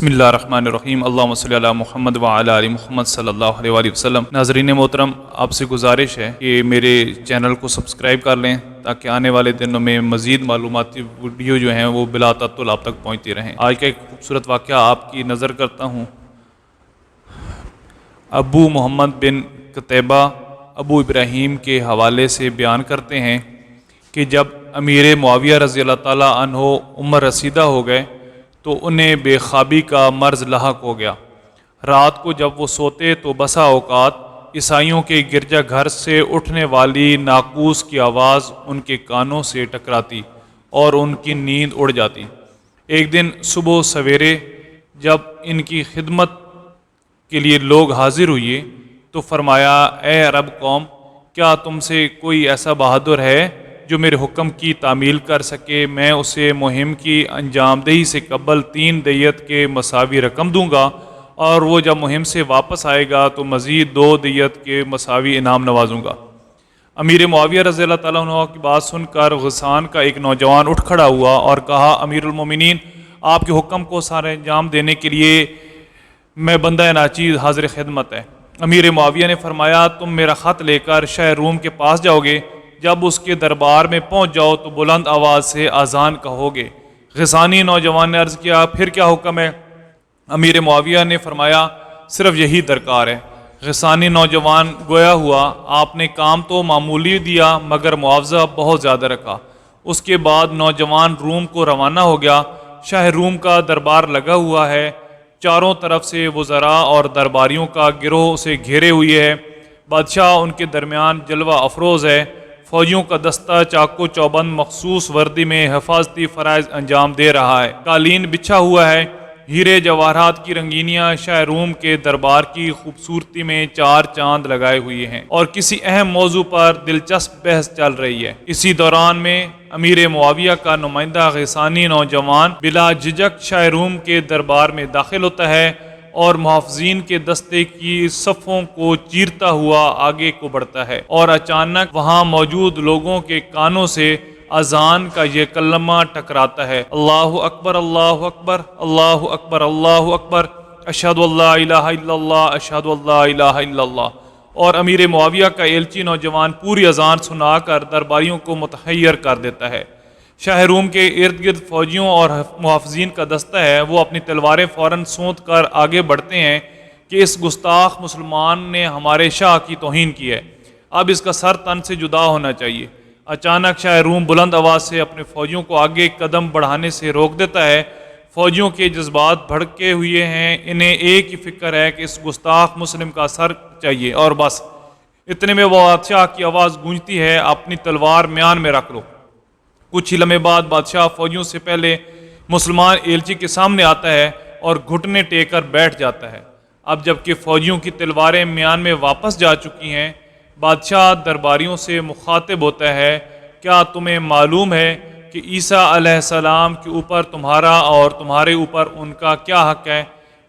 بسم اللہ الرحمن الرحیم اللہم صلی علی محمد وعلی آل محمد صلی اللہ علیہ وآلہ وسلم۔ ناظرین محترم، آپ سے گزارش ہے کہ میرے چینل کو سبسکرائب کر لیں تاکہ آنے والے دنوں میں مزید معلوماتی ویڈیو جو ہیں وہ بلا تعطل آپ تک پہنچتی رہیں۔ آج کا ایک خوبصورت واقعہ آپ کی نظر کرتا ہوں۔ ابو محمد بن قتیبہ ابو ابراہیم کے حوالے سے بیان کرتے ہیں کہ جب امیر معاویہ رضی اللہ تعالیٰ عنہ عمر رسیدہ ہو گئے تو انہیں بے خوابی کا مرض لاحق ہو گیا۔ رات کو جب وہ سوتے تو بسا اوقات عیسائیوں کے گرجا گھر سے اٹھنے والی ناقوس کی آواز ان کے کانوں سے ٹکراتی اور ان کی نیند اڑ جاتی۔ ایک دن صبح سویرے جب ان کی خدمت کے لیے لوگ حاضر ہوئے تو فرمایا، اے عرب قوم، کیا تم سے کوئی ایسا بہادر ہے جو میرے حکم کی تعمیل کر سکے؟ میں اسے مہم کی انجام دہی سے قبل 3 دیت کے مساوی رقم دوں گا، اور وہ جب مہم سے واپس آئے گا تو مزید 2 دیت کے مساوی انعام نوازوں گا۔ امیر معاویہ رضی اللہ تعالیٰ عنہ کی بات سن کر غسان کا ایک نوجوان اٹھ کھڑا ہوا اور کہا، امیر المومنین، آپ کے حکم کو سارے انجام دینے کے لیے میں بندہ ناچیز حاضر خدمت ہے۔ امیر معاویہ نے فرمایا، تم میرا خط لے کر شاہ روم کے پاس جاؤ گے، جب اس کے دربار میں پہنچ جاؤ تو بلند آواز سے اذان کہو گے۔ غسانی نوجوان نے عرض کیا، پھر کیا حکم ہے؟ امیر معاویہ نے فرمایا، صرف یہی درکار ہے۔ غسانی نوجوان گویا ہوا، آپ نے کام تو معمولی دیا مگر معاوضہ بہت زیادہ رکھا۔ اس کے بعد نوجوان روم کو روانہ ہو گیا۔ شاہ روم کا دربار لگا ہوا ہے، چاروں طرف سے وزراء اور درباریوں کا گروہ اسے گھیرے ہوئے ہے۔ بادشاہ ان کے درمیان جلوہ افروز ہے۔ فوجیوں کا دستہ چاقو چوبند مخصوص وردی میں حفاظتی فرائض انجام دے رہا ہے۔ قالین بچھا ہوا ہے، ہیرے جواہرات کی رنگینیاں شاہ روم کے دربار کی خوبصورتی میں 4 چاند لگائے ہوئے ہیں، اور کسی اہم موضوع پر دلچسپ بحث چل رہی ہے۔ اسی دوران میں امیر معاویہ کا نمائندہ غسانی نوجوان بلا جھجک شاہ روم کے دربار میں داخل ہوتا ہے اور محافظین کے دستے کی صفوں کو چیرتا ہوا آگے کو بڑھتا ہے، اور اچانک وہاں موجود لوگوں کے کانوں سے اذان کا یہ کلمہ ٹکراتا ہے، اللہ اکبر اللہ اکبر اللہ اکبر اللہ اکبر اشہد ان لا الہ الا اللہ اشہد ان لا الہ الا اللہ۔ اور امیر معاویہ کا ایلچی نوجوان پوری اذان سنا کر درباریوں کو متحیر کر دیتا ہے۔ شاہ روم کے ارد گرد فوجیوں اور محافظین کا دستہ ہے، وہ اپنی تلواریں فوراً سونت کر آگے بڑھتے ہیں کہ اس گستاخ مسلمان نے ہمارے شاہ کی توہین کی ہے، اب اس کا سر تن سے جدا ہونا چاہیے۔ اچانک شاہ روم بلند آواز سے اپنے فوجیوں کو آگے قدم بڑھانے سے روک دیتا ہے۔ فوجیوں کے جذبات بھڑکے ہوئے ہیں، انہیں ایک ہی فکر ہے کہ اس گستاخ مسلم کا سر چاہیے اور بس۔ اتنے میں وہ بادشاہ کی آواز گونجتی ہے، اپنی تلوار میان میں رکھ لو۔ کچھ ہی لمحے بعد بادشاہ فوجیوں سے پہلے مسلمان ایلچی کے سامنے آتا ہے اور گھٹنے ٹیک کر بیٹھ جاتا ہے۔ اب جبکہ فوجیوں کی تلواریں میان میں واپس جا چکی ہیں، بادشاہ درباریوں سے مخاطب ہوتا ہے، کیا تمہیں معلوم ہے کہ عیسیٰ علیہ السلام کے اوپر تمہارا اور تمہارے اوپر ان کا کیا حق ہے؟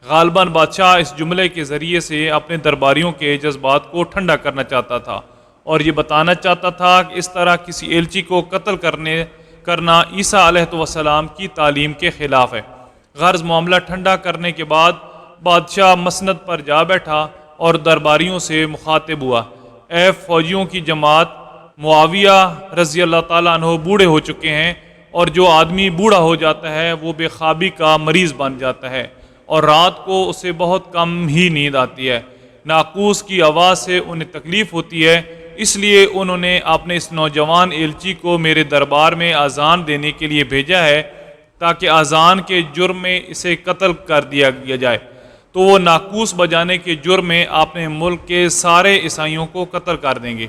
غالباً بادشاہ اس جملے کے ذریعے سے اپنے درباریوں کے جذبات کو ٹھنڈا کرنا چاہتا تھا اور یہ بتانا چاہتا تھا کہ اس طرح کسی ایلچی کو قتل کرنا عیسیٰ علیہ السلام کی تعلیم کے خلاف ہے۔ غرض معاملہ ٹھنڈا کرنے کے بعد بادشاہ مسند پر جا بیٹھا اور درباریوں سے مخاطب ہوا، اے فوجیوں کی جماعت، معاویہ رضی اللہ تعالیٰ عنہ بوڑھے ہو چکے ہیں، اور جو آدمی بوڑھا ہو جاتا ہے وہ بے خوابی کا مریض بن جاتا ہے اور رات کو اسے بہت کم ہی نیند آتی ہے۔ ناقوس کی آواز سے انہیں تکلیف ہوتی ہے، اس لیے انہوں نے اپنے اس نوجوان ایلچی کو میرے دربار میں اذان دینے کے لیے بھیجا ہے تاکہ اذان کے جرم میں اسے قتل کر دیا جائے، تو وہ ناقوس بجانے کے جرم میں اپنے ملک کے سارے عیسائیوں کو قتل کر دیں گے۔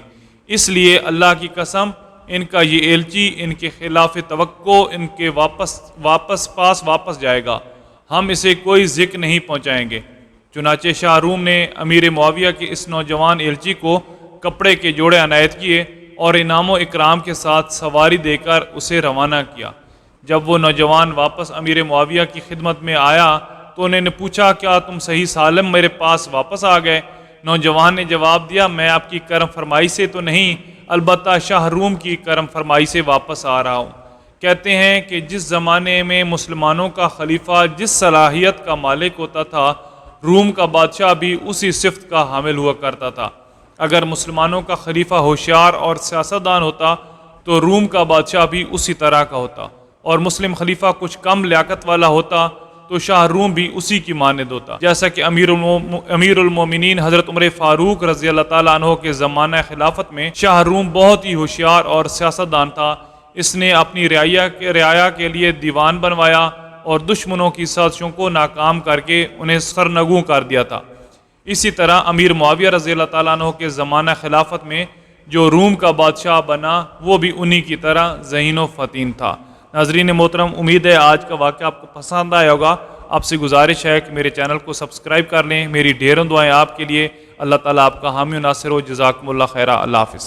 اس لیے اللہ کی قسم، ان کا یہ ایلچی ان کے خلاف توقع ان کے واپس جائے گا، ہم اسے کوئی ذکر نہیں پہنچائیں گے۔ چنانچہ شاہ روم نے امیر معاویہ کے اس نوجوان ایلچی کو کپڑے کے جوڑے عنایت کیے اور انعام و اکرام کے ساتھ سواری دے کر اسے روانہ کیا۔ جب وہ نوجوان واپس امیر معاویہ کی خدمت میں آیا تو انہوں نے پوچھا، کیا تم صحیح سالم میرے پاس واپس آ گئے؟ نوجوان نے جواب دیا، میں آپ کی کرم فرمائی سے تو نہیں، البتہ شاہ روم کی کرم فرمائی سے واپس آ رہا ہوں۔ کہتے ہیں کہ جس زمانے میں مسلمانوں کا خلیفہ جس صلاحیت کا مالک ہوتا تھا، روم کا بادشاہ بھی اسی صفت کا حامل ہوا کرتا تھا۔ اگر مسلمانوں کا خلیفہ ہوشیار اور سیاستدان ہوتا تو روم کا بادشاہ بھی اسی طرح کا ہوتا، اور مسلم خلیفہ کچھ کم لیاقت والا ہوتا تو شاہ روم بھی اسی کی مانند ہوتا۔ جیسا کہ امیر المومنین حضرت عمر فاروق رضی اللہ تعالیٰ عنہ کے زمانہ خلافت میں شاہ روم بہت ہی ہوشیار اور سیاستدان تھا۔ اس نے اپنی رعایا کے لیے دیوان بنوایا اور دشمنوں کی سازشوں کو ناکام کر کے انہیں سرنگوں کر دیا تھا۔ اسی طرح امیر معاویہ رضی اللہ تعالیٰ عنہ کے زمانہ خلافت میں جو روم کا بادشاہ بنا وہ بھی انہی کی طرح ذہین و فطین تھا۔ ناظرین محترم، امید ہے آج کا واقعہ آپ کو پسند آیا ہوگا۔ آپ سے گزارش ہے کہ میرے چینل کو سبسکرائب کر لیں۔ میری ڈھیروں دعائیں آپ کے لیے۔ اللہ تعالیٰ آپ کا حامی و ناصر ہو۔ جزاکم اللہ خیرہ۔ اللہ حافظ۔